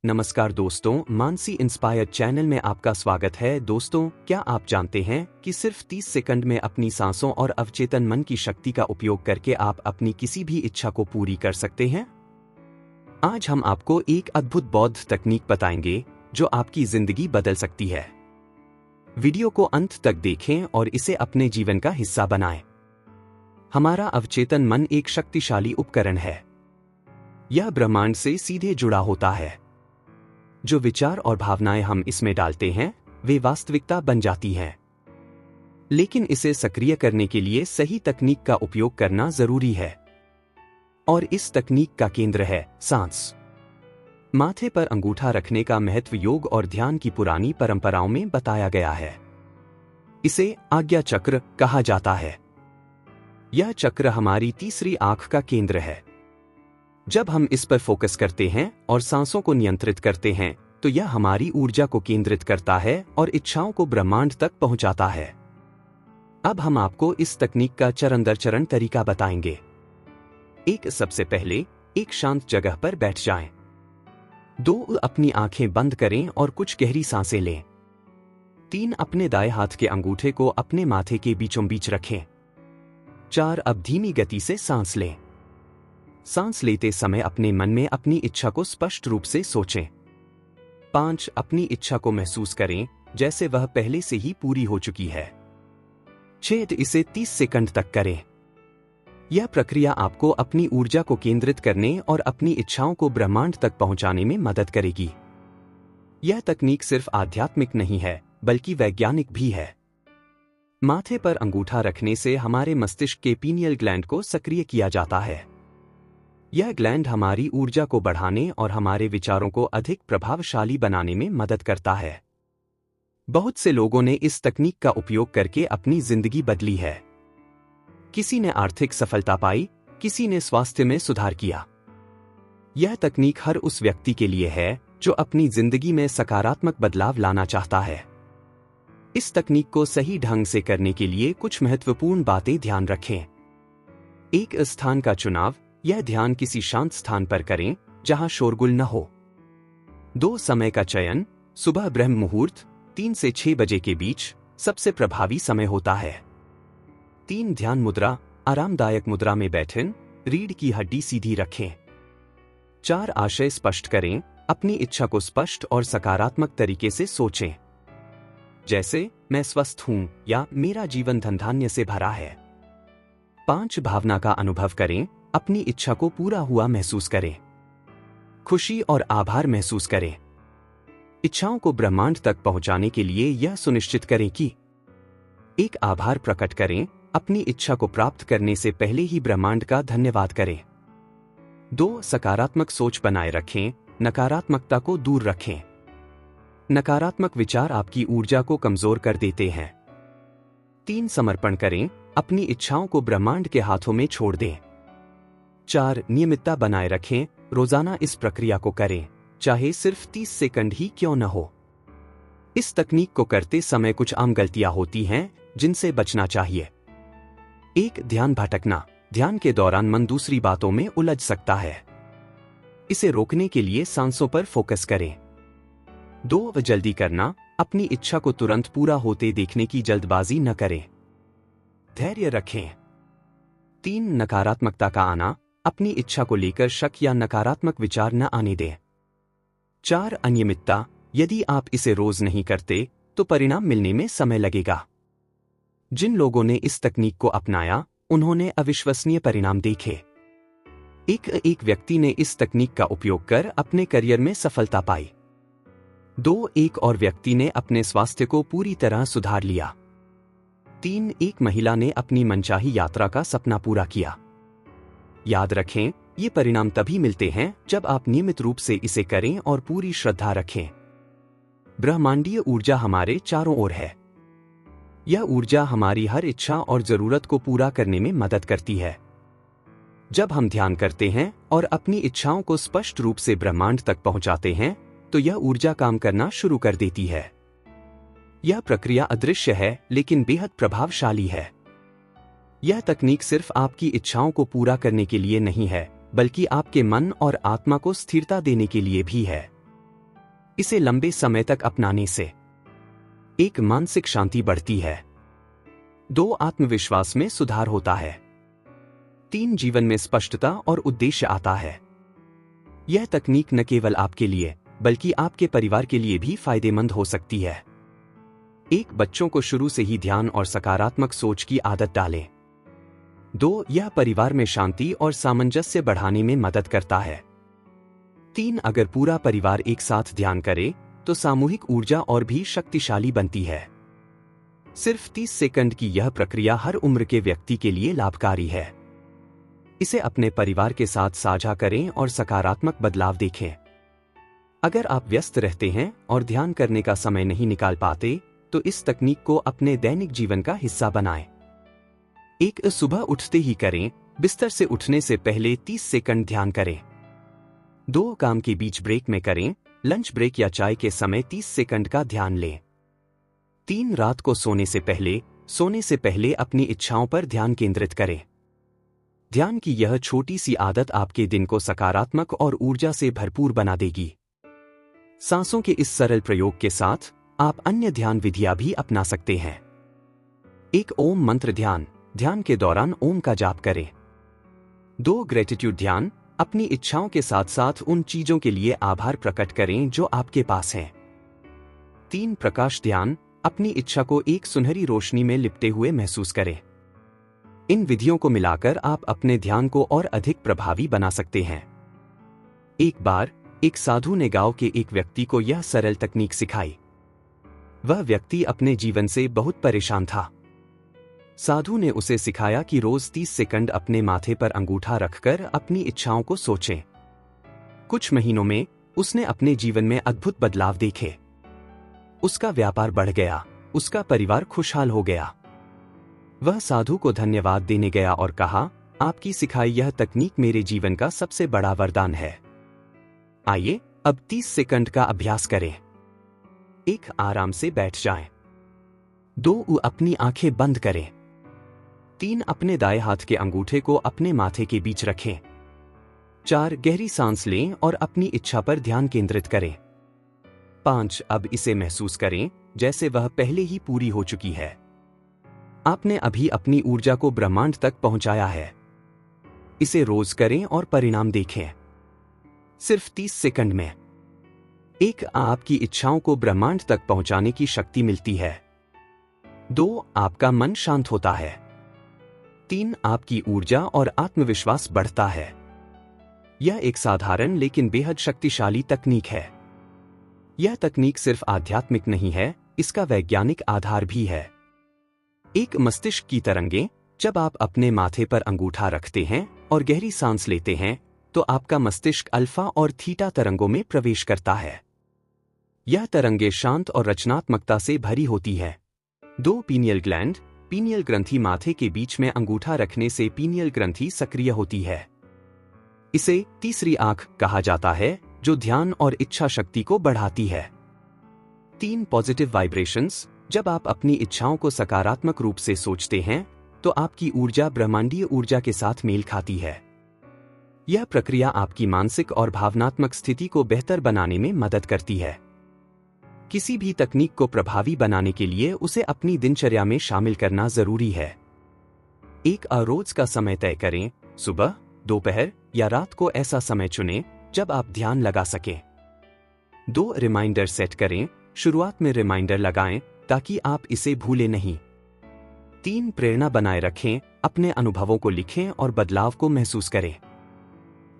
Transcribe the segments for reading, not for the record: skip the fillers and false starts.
नमस्कार दोस्तों, Mansi inspired channel में आपका स्वागत है। दोस्तों, क्या आप जानते हैं कि सिर्फ 30 सेकंड में अपनी सांसों और अवचेतन मन की शक्ति का उपयोग करके आप अपनी किसी भी इच्छा को पूरी कर सकते हैं? आज हम आपको एक अद्भुत बौद्ध तकनीक बताएंगे जो आपकी जिंदगी बदल सकती है। वीडियो को अंत तक देखें और इसे अपने जीवन का हिस्सा बनाएं। हमारा अवचेतन मन एक शक्तिशाली उपकरण है। यह ब्रह्मांड से सीधे जुड़ा होता है। जो विचार और भावनाएं हम इसमें डालते हैं, वे वास्तविकता बन जाती हैं। लेकिन इसे सक्रिय करने के लिए सही तकनीक का उपयोग करना जरूरी है। और इस तकनीक का केंद्र है सांस। माथे पर अंगूठा रखने का महत्व योग और ध्यान की पुरानी परंपराओं में बताया गया है। इसे आज्ञा चक्र कहा जाता है। यह चक्र हमारी तीसरी आंख का केंद्र है। जब हम इस पर फोकस करते हैं और सांसों को नियंत्रित करते हैं, तो यह हमारी ऊर्जा को केंद्रित करता है और इच्छाओं को ब्रह्मांड तक पहुंचाता है। अब हम आपको इस तकनीक का चरण दर चरण तरीका बताएंगे। सबसे पहले एक शांत जगह पर बैठ जाएं। 2 अपनी आंखें बंद करें और कुछ गहरी सांसें लें। 3 अपने दाएं हाथ के अंगूठे को अपने माथे के बीचों बीच रखें। 4 अब धीमी गति से सांस लें। सांस लेते समय अपने मन में अपनी इच्छा को स्पष्ट रूप से सोचें। 5 अपनी इच्छा को महसूस करें जैसे वह पहले से ही पूरी हो चुकी है। 6 इसे 30 सेकंड तक करें। यह प्रक्रिया आपको अपनी ऊर्जा को केंद्रित करने और अपनी इच्छाओं को ब्रह्मांड तक पहुंचाने में मदद करेगी। यह तकनीक सिर्फ आध्यात्मिक नहीं है, बल्कि वैज्ञानिक भी है। माथे पर अंगूठा रखने से हमारे मस्तिष्क के पीनियल ग्लैंड को सक्रिय किया जाता है। यह ग्लैंड हमारी ऊर्जा को बढ़ाने और हमारे विचारों को अधिक प्रभावशाली बनाने में मदद करता है। बहुत से लोगों ने इस तकनीक का उपयोग करके अपनी जिंदगी बदली है। किसी ने आर्थिक सफलता पाई, किसी ने स्वास्थ्य में सुधार किया। यह तकनीक हर उस व्यक्ति के लिए है जो अपनी जिंदगी में सकारात्मक बदलाव लाना चाहता है। इस तकनीक को सही ढंग से करने के लिए कुछ महत्वपूर्ण बातें ध्यान रखें। स्थान का चुनाव। यह ध्यान किसी शांत स्थान पर करें जहां शोरगुल न हो। 2 समय का चयन। सुबह ब्रह्म मुहूर्त 3 से 6 बजे के बीच सबसे प्रभावी समय होता है। 3 ध्यान मुद्रा। आरामदायक मुद्रा में बैठें, रीढ़ की हड्डी सीधी रखें। 4 आशय स्पष्ट करें। अपनी इच्छा को स्पष्ट और सकारात्मक तरीके से सोचें, जैसे मैं स्वस्थ हूं या मेरा जीवन धनधान्य से भरा है। 5 भावना का अनुभव करें। अपनी इच्छा को पूरा हुआ महसूस करें। खुशी और आभार महसूस करें। इच्छाओं को ब्रह्मांड तक पहुंचाने के लिए यह सुनिश्चित करें कि एक आभार प्रकट करें। अपनी इच्छा को प्राप्त करने से पहले ही ब्रह्मांड का धन्यवाद करें। 2 सकारात्मक सोच बनाए रखें। नकारात्मकता को दूर रखें। नकारात्मक विचार आपकी ऊर्जा को कमजोर कर देते हैं। 3 समर्पण करें। अपनी इच्छाओं को ब्रह्मांड के हाथों में छोड़ दें। 4 नियमितता बनाए रखें। रोजाना इस प्रक्रिया को करें, चाहे सिर्फ 30 सेकंड ही क्यों न हो। इस तकनीक को करते समय कुछ आम गलतियां होती हैं जिनसे बचना चाहिए। ध्यान भटकना। ध्यान के दौरान मन दूसरी बातों में उलझ सकता है। इसे रोकने के लिए सांसों पर फोकस करें। 2 जल्दी करना। अपनी इच्छा को तुरंत पूरा होते देखने की जल्दबाजी न करें। धैर्य रखें। 3 नकारात्मकता का आना। अपनी इच्छा को लेकर शक या नकारात्मक विचार न आने दें। 4 अनियमितता। यदि आप इसे रोज नहीं करते तो परिणाम मिलने में समय लगेगा। जिन लोगों ने इस तकनीक को अपनाया, उन्होंने अविश्वसनीय परिणाम देखे। एक व्यक्ति ने इस तकनीक का उपयोग कर अपने करियर में सफलता पाई। 2 एक और व्यक्ति ने अपने स्वास्थ्य को पूरी तरह सुधार लिया। 3 एक महिला ने अपनी मनचाही यात्रा का सपना पूरा किया। याद रखें, ये परिणाम तभी मिलते हैं जब आप नियमित रूप से इसे करें और पूरी श्रद्धा रखें। ब्रह्मांडीय ऊर्जा हमारे चारों ओर है। यह ऊर्जा हमारी हर इच्छा और जरूरत को पूरा करने में मदद करती है। जब हम ध्यान करते हैं और अपनी इच्छाओं को स्पष्ट रूप से ब्रह्मांड तक पहुंचाते हैं, तो यह ऊर्जा काम करना शुरू कर देती है। यह प्रक्रिया अदृश्य है, लेकिन बेहद प्रभावशाली है। यह तकनीक सिर्फ आपकी इच्छाओं को पूरा करने के लिए नहीं है, बल्कि आपके मन और आत्मा को स्थिरता देने के लिए भी है। इसे लंबे समय तक अपनाने से 1. मानसिक शांति बढ़ती है। 2. आत्मविश्वास में सुधार होता है। 3. जीवन में स्पष्टता और उद्देश्य आता है। यह तकनीक न केवल आपके लिए बल्कि आपके परिवार के लिए भी फायदेमंद हो सकती है। 1. बच्चों को शुरू से ही ध्यान और सकारात्मक सोच की आदत डालें। 2. यह परिवार में शांति और सामंजस्य बढ़ाने में मदद करता है। 3. अगर पूरा परिवार एक साथ ध्यान करे तो सामूहिक ऊर्जा और भी शक्तिशाली बनती है। सिर्फ 30 सेकंड की यह प्रक्रिया हर उम्र के व्यक्ति के लिए लाभकारी है। इसे अपने परिवार के साथ साझा करें और सकारात्मक बदलाव देखें। अगर आप व्यस्त रहते हैं और ध्यान करने का समय नहीं निकाल पाते, तो इस तकनीक को अपने दैनिक जीवन का हिस्सा बनाएं। 1. सुबह उठते ही करें। बिस्तर से उठने से पहले 30 सेकंड ध्यान करें। 2. काम के बीच ब्रेक में करें। लंच ब्रेक या चाय के समय 30 सेकंड का ध्यान लें। 3. रात को सोने से पहले अपनी इच्छाओं पर ध्यान केंद्रित करें। ध्यान की यह छोटी सी आदत आपके दिन को सकारात्मक और ऊर्जा से भरपूर बना देगी। सांसों के इस सरल प्रयोग के साथ आप अन्य ध्यान विधियां भी अपना सकते हैं। 1. ओम मंत्र ध्यान के दौरान ओम का जाप करें। 2. ग्रेटिट्यूड ध्यान, अपनी इच्छाओं के साथ साथ उन चीजों के लिए आभार प्रकट करें जो आपके पास हैं। 3. प्रकाश ध्यान, अपनी इच्छा को एक सुनहरी रोशनी में लिपटे हुए महसूस करें। इन विधियों को मिलाकर आप अपने ध्यान को और अधिक प्रभावी बना सकते हैं। एक बार एक साधु ने गांव के एक व्यक्ति को यह सरल तकनीक सिखाई। वह व्यक्ति अपने जीवन से बहुत परेशान था। साधु ने उसे सिखाया कि रोज 30 सेकंड अपने माथे पर अंगूठा रखकर अपनी इच्छाओं को सोचें। कुछ महीनों में उसने अपने जीवन में अद्भुत बदलाव देखे। उसका व्यापार बढ़ गया, उसका परिवार खुशहाल हो गया। वह साधु को धन्यवाद देने गया और कहा, आपकी सिखाई यह तकनीक मेरे जीवन का सबसे बड़ा वरदान है। आइए अब 30 सेकंड का अभ्यास करें। 1. आराम से बैठ जाएं। 2. अपनी आंखें बंद करें। 3. अपने दाएं हाथ के अंगूठे को अपने माथे के बीच रखें। 4. गहरी सांस लें और अपनी इच्छा पर ध्यान केंद्रित करें। 5. अब इसे महसूस करें जैसे वह पहले ही पूरी हो चुकी है। आपने अभी अपनी ऊर्जा को ब्रह्मांड तक पहुंचाया है। इसे रोज करें और परिणाम देखें। सिर्फ 30 सेकंड में 1. आपकी इच्छाओं को ब्रह्मांड तक पहुंचाने की शक्ति मिलती है। 2. आपका मन शांत होता है। 3. आपकी ऊर्जा और आत्मविश्वास बढ़ता है। यह एक साधारण लेकिन बेहद शक्तिशाली तकनीक है। यह तकनीक सिर्फ आध्यात्मिक नहीं है, इसका वैज्ञानिक आधार भी है। एक मस्तिष्क की तरंगें, जब आप अपने माथे पर अंगूठा रखते हैं और गहरी सांस लेते हैं, तो आपका मस्तिष्क अल्फा और थीटा तरंगों में प्रवेश करता है। यह तरंगें शांत और रचनात्मकता से भरी होती है। 2. पीनियल ग्लैंड, पीनियल ग्रंथि, माथे के बीच में अंगूठा रखने से पीनियल ग्रंथि सक्रिय होती है। इसे तीसरी आंख कहा जाता है, जो ध्यान और इच्छा शक्ति को बढ़ाती है। 3. पॉजिटिव वाइब्रेशंस, जब आप अपनी इच्छाओं को सकारात्मक रूप से सोचते हैं, तो आपकी ऊर्जा ब्रह्मांडीय ऊर्जा के साथ मेल खाती है। यह प्रक्रिया आपकी मानसिक और भावनात्मक स्थिति को बेहतर बनाने में मदद करती है। किसी भी तकनीक को प्रभावी बनाने के लिए उसे अपनी दिनचर्या में शामिल करना जरूरी है। 1. रोज का समय तय करें। सुबह, दोपहर या रात को ऐसा समय चुनें जब आप ध्यान लगा सकें। 2. रिमाइंडर सेट करें। शुरुआत में रिमाइंडर लगाएं ताकि आप इसे भूलें नहीं। 3. प्रेरणा बनाए रखें, अपने अनुभवों को लिखें और बदलाव को महसूस करें।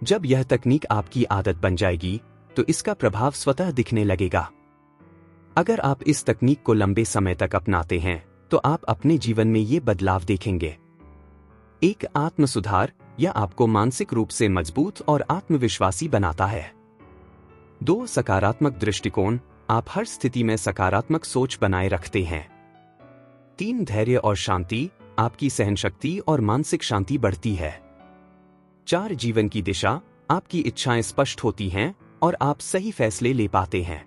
जब यह तकनीक आपकी आदत बन जाएगी, तो इसका प्रभाव स्वतः दिखने लगेगा। अगर आप इस तकनीक को लंबे समय तक अपनाते हैं, तो आप अपने जीवन में ये बदलाव देखेंगे। 1. आत्म सुधार, यह आपको मानसिक रूप से मजबूत और आत्मविश्वासी बनाता है। 2. सकारात्मक दृष्टिकोण, आप हर स्थिति में सकारात्मक सोच बनाए रखते हैं। 3. धैर्य और शांति, आपकी सहनशक्ति और मानसिक शांति बढ़ती है। 4. जीवन की दिशा, आपकी इच्छाएं स्पष्ट होती हैं और आप सही फैसले ले पाते हैं।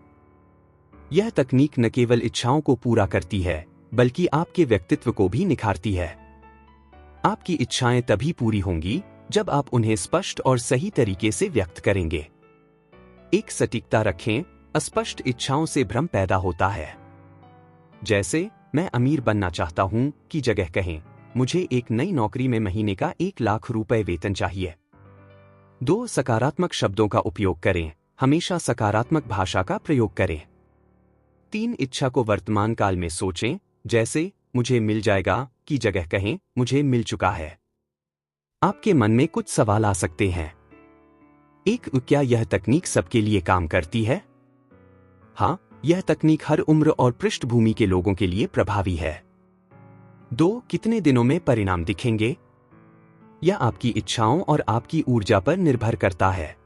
यह तकनीक न केवल इच्छाओं को पूरा करती है, बल्कि आपके व्यक्तित्व को भी निखारती है। आपकी इच्छाएं तभी पूरी होंगी जब आप उन्हें स्पष्ट और सही तरीके से व्यक्त करेंगे। 1. सटीकता रखें, अस्पष्ट इच्छाओं से भ्रम पैदा होता है। जैसे मैं अमीर बनना चाहता हूं की जगह कहें मुझे एक नई नौकरी में महीने का 1 लाख रुपए वेतन चाहिए। 2 सकारात्मक शब्दों का उपयोग करें, हमेशा सकारात्मक भाषा का प्रयोग करें। 3 इच्छा को वर्तमान काल में सोचें, जैसे मुझे मिल जाएगा की जगह कहें मुझे मिल चुका है। आपके मन में कुछ सवाल आ सकते हैं। 1 क्या यह तकनीक सबके लिए काम करती है? हाँ, यह तकनीक हर उम्र और पृष्ठभूमि के लोगों के लिए प्रभावी है। 2 कितने दिनों में परिणाम दिखेंगे? यह आपकी इच्छाओं और आपकी ऊर्जा पर निर्भर करता है।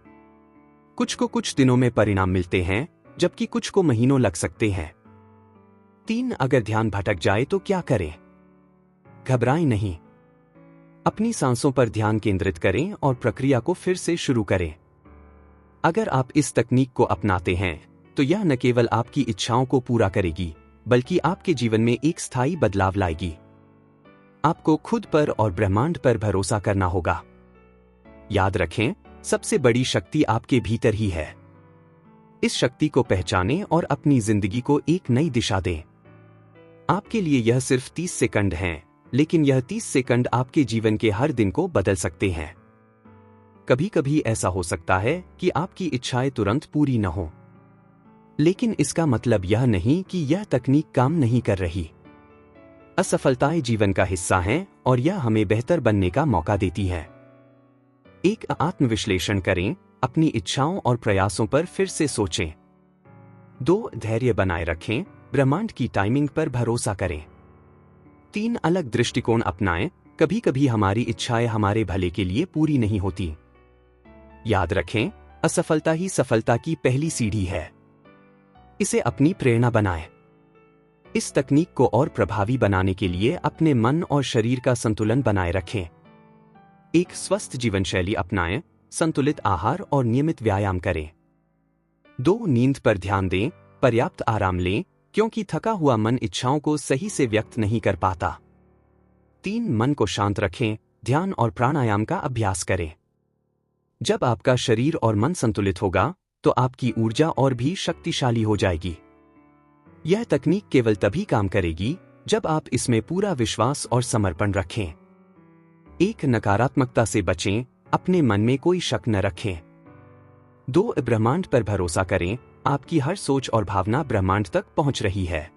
कुछ को कुछ दिनों में परिणाम मिलते हैं, जबकि कुछ को महीनों लग सकते हैं। 3 अगर ध्यान भटक जाए तो क्या करें? घबराएं नहीं। अपनी सांसों पर ध्यान केंद्रित करें और प्रक्रिया को फिर से शुरू करें। अगर आप इस तकनीक को अपनाते हैं तो यह न केवल आपकी इच्छाओं को पूरा करेगी, बल्कि आपके जीवन में एक स्थायी बदलाव लाएगी। आपको खुद पर और ब्रह्मांड पर भरोसा करना होगा। याद रखें, सबसे बड़ी शक्ति आपके भीतर ही है। इस शक्ति को पहचानें और अपनी जिंदगी को एक नई दिशा दें। आपके लिए यह सिर्फ 30 सेकंड हैं, लेकिन यह 30 सेकंड आपके जीवन के हर दिन को बदल सकते हैं। कभी कभी ऐसा हो सकता है कि आपकी इच्छाएं तुरंत पूरी न हो, लेकिन इसका मतलब यह नहीं कि यह तकनीक काम नहीं कर रही। असफलताएं जीवन का हिस्सा हैं और यह हमें बेहतर बनने का मौका देती है। एक आत्मविश्लेषण करें, अपनी इच्छाओं और प्रयासों पर फिर से सोचें। 2 धैर्य बनाए रखें, ब्रह्मांड की टाइमिंग पर भरोसा करें। 3 अलग दृष्टिकोण अपनाएं, कभी कभी हमारी इच्छाएं हमारे भले के लिए पूरी नहीं होती। याद रखें, असफलता ही सफलता की पहली सीढ़ी है। इसे अपनी प्रेरणा बनाएं। इस तकनीक को और प्रभावी बनाने के लिए अपने मन और शरीर का संतुलन बनाए रखें। एक स्वस्थ जीवन शैली अपनाएं, संतुलित आहार और नियमित व्यायाम करें। 2 नींद पर ध्यान दें, पर्याप्त आराम लें, क्योंकि थका हुआ मन इच्छाओं को सही से व्यक्त नहीं कर पाता। 3 मन को शांत रखें, ध्यान और प्राणायाम का अभ्यास करें। जब आपका शरीर और मन संतुलित होगा तो आपकी ऊर्जा और भी शक्तिशाली हो जाएगी। यह तकनीक केवल तभी काम करेगी जब आप इसमें पूरा विश्वास और समर्पण रखें। 1 नकारात्मकता से बचें, अपने मन में कोई शक न रखें। 2 ब्रह्मांड पर भरोसा करें, आपकी हर सोच और भावना ब्रह्मांड तक पहुंच रही है।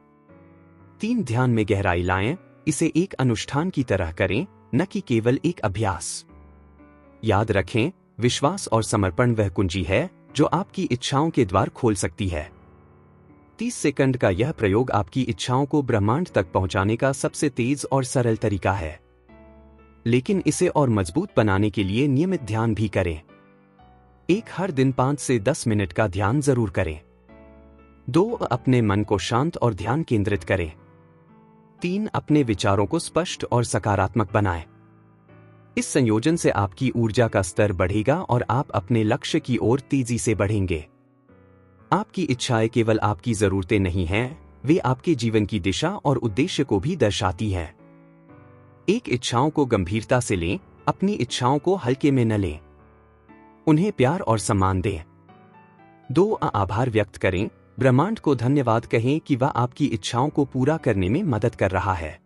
3 ध्यान में गहराई लाएं, इसे एक अनुष्ठान की तरह करें, न कि केवल एक अभ्यास। याद रखें, विश्वास और समर्पण वह कुंजी है जो आपकी इच्छाओं के द्वार खोल सकती है। 30 सेकंड का यह प्रयोग आपकी इच्छाओं को ब्रह्मांड तक पहुंचाने का सबसे तेज और सरल तरीका है, लेकिन इसे और मजबूत बनाने के लिए नियमित ध्यान भी करें। 1 हर दिन 5 से 10 मिनट का ध्यान जरूर करें। 2 अपने मन को शांत और ध्यान केंद्रित करें। 3 अपने विचारों को स्पष्ट और सकारात्मक बनाएं। इस संयोजन से आपकी ऊर्जा का स्तर बढ़ेगा और आप अपने लक्ष्य की ओर तेजी से बढ़ेंगे। आपकी इच्छाएं केवल आपकी जरूरतें नहीं हैं, वे आपके जीवन की दिशा और उद्देश्य को भी दर्शाती हैं। 1 इच्छाओं को गंभीरता से लें, अपनी इच्छाओं को हल्के में न लें। उन्हें प्यार और सम्मान दें। 2 आभार व्यक्त करें, ब्रह्मांड को धन्यवाद कहें कि वह आपकी इच्छाओं को पूरा करने में मदद कर रहा है।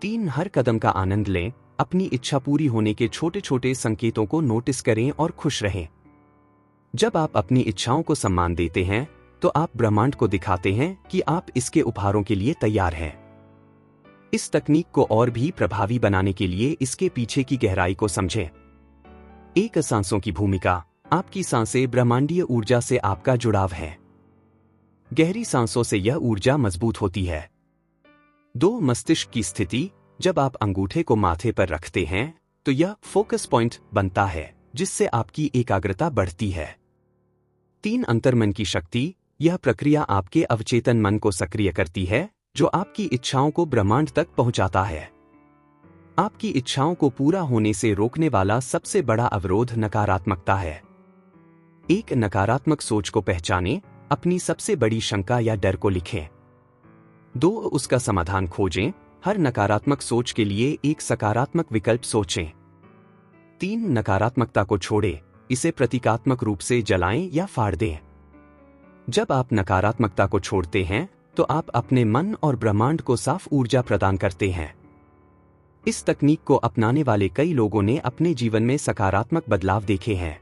3 हर कदम का आनंद लें, अपनी इच्छा पूरी होने के छोटे छोटे संकेतों को नोटिस करें और खुश रहें। जब आप अपनी इच्छाओं को सम्मान देते हैं तो आप ब्रह्मांड को दिखाते हैं कि आप इसके उपहारों के लिए तैयार हैं। इस तकनीक को और भी प्रभावी बनाने के लिए इसके पीछे की गहराई को समझें। 1 सांसों की भूमिका, आपकी सांसें ब्रह्मांडीय ऊर्जा से आपका जुड़ाव है। गहरी सांसों से यह ऊर्जा मजबूत होती है। 2 मस्तिष्क की स्थिति, जब आप अंगूठे को माथे पर रखते हैं तो यह फोकस पॉइंट बनता है, जिससे आपकी एकाग्रता बढ़ती है। 3 अंतर्मन की शक्ति, यह प्रक्रिया आपके अवचेतन मन को सक्रिय करती है, जो आपकी इच्छाओं को ब्रह्मांड तक पहुंचाता है। आपकी इच्छाओं को पूरा होने से रोकने वाला सबसे बड़ा अवरोध नकारात्मकता है। 1 नकारात्मक सोच को पहचानें, अपनी सबसे बड़ी शंका या डर को लिखें। 2 उसका समाधान खोजें, हर नकारात्मक सोच के लिए एक सकारात्मक विकल्प सोचें। 3 नकारात्मकता को छोड़ें, इसे प्रतीकात्मक रूप से जलाएं या फाड़ दें। जब आप नकारात्मकता को छोड़ते हैं तो आप अपने मन और ब्रह्मांड को साफ ऊर्जा प्रदान करते हैं। इस तकनीक को अपनाने वाले कई लोगों ने अपने जीवन में सकारात्मक बदलाव देखे हैं।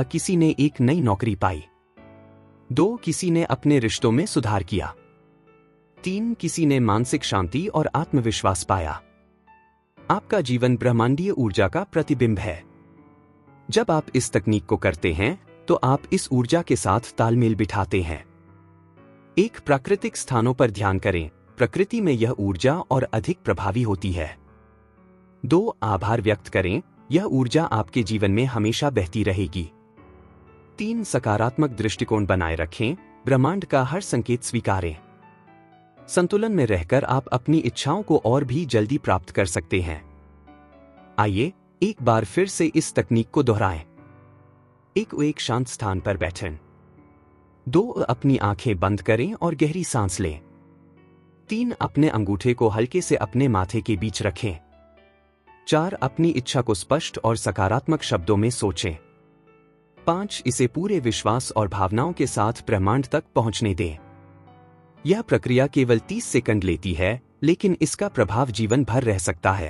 किसी ने एक नई नौकरी पाई। 2 किसी ने अपने रिश्तों में सुधार किया। 3 किसी ने मानसिक शांति और आत्मविश्वास पाया। आपका जीवन ब्रह्मांडीय ऊर्जा का प्रतिबिंब है। जब आप इस तकनीक को करते हैं तो आप इस ऊर्जा के साथ तालमेल बिठाते हैं। प्राकृतिक स्थानों पर ध्यान करें। प्रकृति में यह ऊर्जा और अधिक प्रभावी होती है। 2 आभार व्यक्त करें। यह ऊर्जा आपके जीवन में हमेशा बहती रहेगी। 3 सकारात्मक दृष्टिकोण बनाए रखें। ब्रह्मांड का हर संकेत स्वीकारें। संतुलन में रहकर आप अपनी इच्छाओं को और भी जल्दी प्राप्त कर सकते हैं। आइए एक बार फिर से इस तकनीक को दोहराएं। एक शांत स्थान पर बैठें। 2 अपनी आंखें बंद करें और गहरी सांस लें। 3 अपने अंगूठे को हल्के से अपने माथे के बीच रखें। 4 अपनी इच्छा को स्पष्ट और सकारात्मक शब्दों में सोचें। 5 इसे पूरे विश्वास और भावनाओं के साथ ब्रह्मांड तक पहुंचने दें। यह प्रक्रिया केवल 30 सेकंड लेती है, लेकिन इसका प्रभाव जीवन भर रह सकता है।